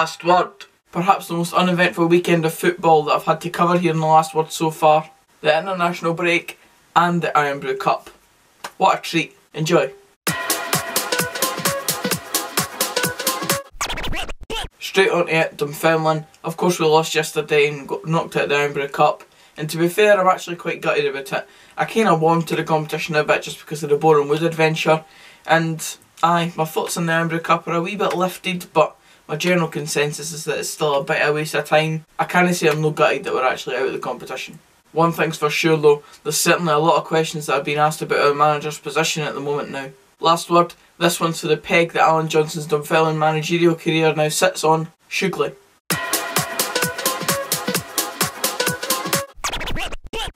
Last word. Perhaps the most uneventful weekend of football that I've had to cover here in the last word so far. The international break and the Irn-Bru Cup. What a treat. Enjoy. Straight on to it, Dunfermline. Of course we lost yesterday and got knocked out of the Irn-Bru Cup. And to be fair, I'm actually quite gutted about it. I kind of warmed to the competition a bit just because of the Boreham Wood adventure. And aye, my thoughts on the Irn-Bru Cup are a wee bit lifted, but my general consensus is that it's still a bit of a waste of time. I can't say I'm no gutted that we're actually out of the competition. One thing's for sure though, there's certainly a lot of questions that have been asked about our manager's position at the moment now. Last word, this one's for the peg that Alan Johnson's Dunfermline managerial career now sits on, Shugley.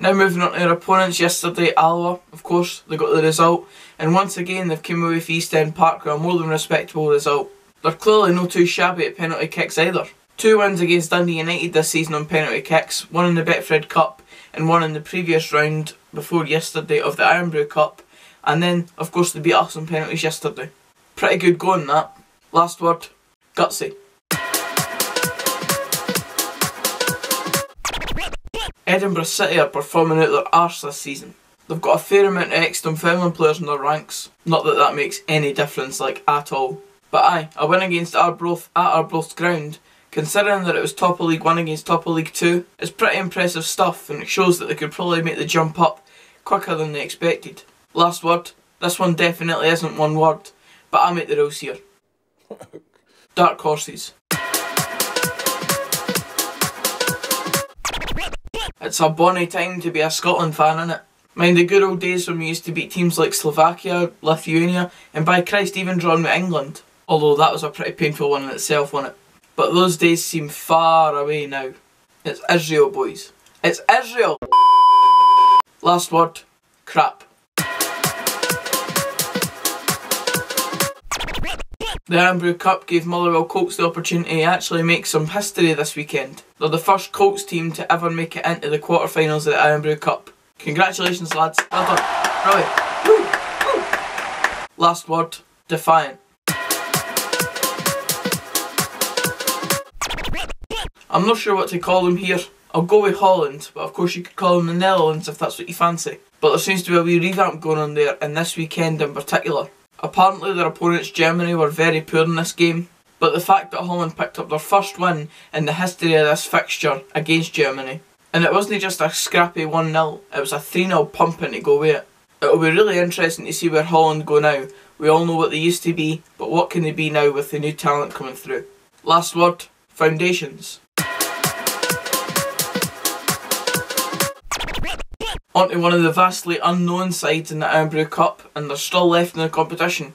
Now moving on to our opponents yesterday, Alloa, of course, they got the result, and once again they've come away from East End Park with a more than respectable result. They're clearly no too shabby at penalty kicks either. 2 wins against Dundee United this season on penalty kicks, one in the Betfred Cup and one in the previous round before yesterday of the Irn-Bru Cup, and then of course they beat us on penalties yesterday. Pretty good going that. Last word, gutsy. Edinburgh City are performing out their arse this season. They've got a fair amount of ex-Dunfermline players in their ranks. Not that that makes any difference, like, at all. But aye, a win against Arbroath at Arbroath's ground, considering that it was top of League 1 against top of League 2, is pretty impressive stuff, and it shows that they could probably make the jump up quicker than they expected. Last word, this one definitely isn't one word, but I make the rules here. Dark horses. It's a bonny time to be a Scotland fan, innit? Mind the good old days when we used to beat teams like Slovakia, Lithuania, and by Christ even drawn with England. Although that was a pretty painful one in itself, wasn't it? But those days seem far away now. It's Israel, boys. It's Israel! Last word, crap. The Irn-Bru Cup gave Motherwell Colts the opportunity to actually make some history this weekend. They're the first Colts team to ever make it into the quarterfinals of the Irn-Bru Cup. Congratulations lads, well done, brilliant. Woo. Woo. Last word, defiant. I'm not sure what to call them here. I'll go with Holland, but of course you could call them the Netherlands if that's what you fancy. But there seems to be a wee revamp going on there, and this weekend in particular. Apparently their opponents Germany were very poor in this game, but the fact that Holland picked up their first win in the history of this fixture against Germany, and it wasn't just a scrappy 1-0, it was a 3-0 pumping to go with it. It'll be really interesting to see where Holland go now. We all know what they used to be, but what can they be now with the new talent coming through? Last word, foundations. On to one of the vastly unknown sides in the Irn-Bru Cup, and they're still left in the competition.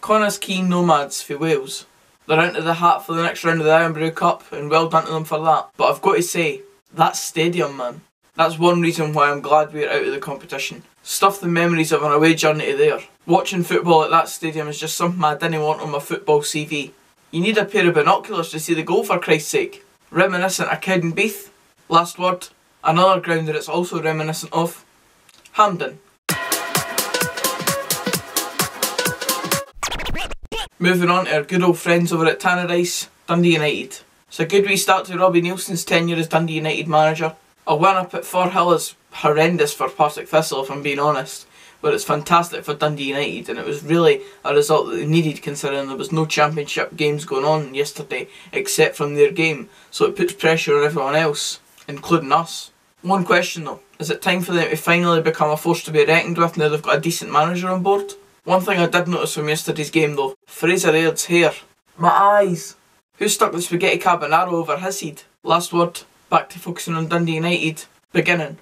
Connah's Quay Nomads for Wales. They're into the hat for the next round of the Irn-Bru Cup, and well done to them for that. But I've got to say, that stadium, man. That's one reason why I'm glad we're out of the competition. Stuff the memories of an away journey to there. Watching football at that stadium is just something I didn't want on my football CV. You need a pair of binoculars to see the goal, for Christ's sake. Reminiscent of Cowdenbeath. Last word. Another ground that it's also reminiscent of, Hampden. Moving on to our good old friends over at Tannadice, Dundee United. It's a good wee start to Robbie Nielsen's tenure as Dundee United manager. A win up at Firhill is horrendous for Partick Thistle if I'm being honest, but it's fantastic for Dundee United, and it was really a result that they needed considering there was no championship games going on yesterday except from their game, so it puts pressure on everyone else, including us. One question though, is it time for them to finally become a force to be reckoned with now they've got a decent manager on board? One thing I did notice from yesterday's game though, Fraser Aird's hair. My eyes! Who stuck the spaghetti carbonara over his head? Last word, back to focusing on Dundee United, beginning.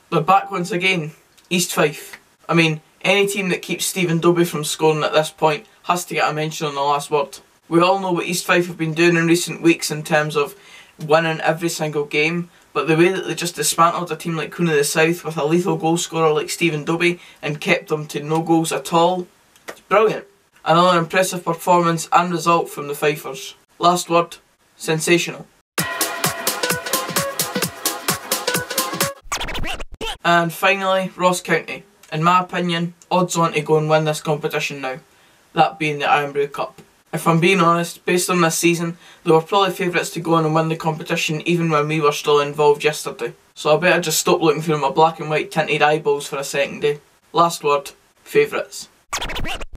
They're back once again, East Fife. I mean, any team that keeps Stephen Dobie from scoring at this point has to get a mention on the last word. We all know what East Fife have been doing in recent weeks in terms of winning every single game, but the way that they just dismantled a team like Cooney of the South with a lethal goal scorer like Stephen Dobie and kept them to no goals at all, it's brilliant. Another impressive performance and result from the Fifers. Last word, sensational. And finally, Ross County. In my opinion, odds on to go and win this competition now. that being the Irn-Bru Cup. If I'm being honest, based on this season, they were probably favourites to go on and win the competition even when we were still involved yesterday. So I better just stop looking through my black and white tinted eyeballs for a second, eh? Last word, favourites.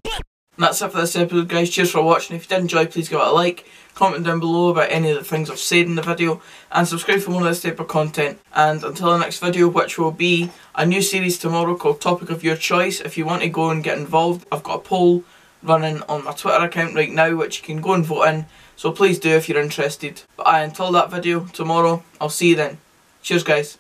And that's it for this episode, guys. Cheers for watching. If you did enjoy, please give it a like, comment down below about any of the things I've said in the video, and subscribe for more of this type of content. And until the next video, which will be a new series tomorrow called Topic of Your Choice. If you want to go and get involved, I've got a poll running on my Twitter account right now which you can go and vote in, so please do if you're interested. But until that video tomorrow, I'll see you then. Cheers, guys.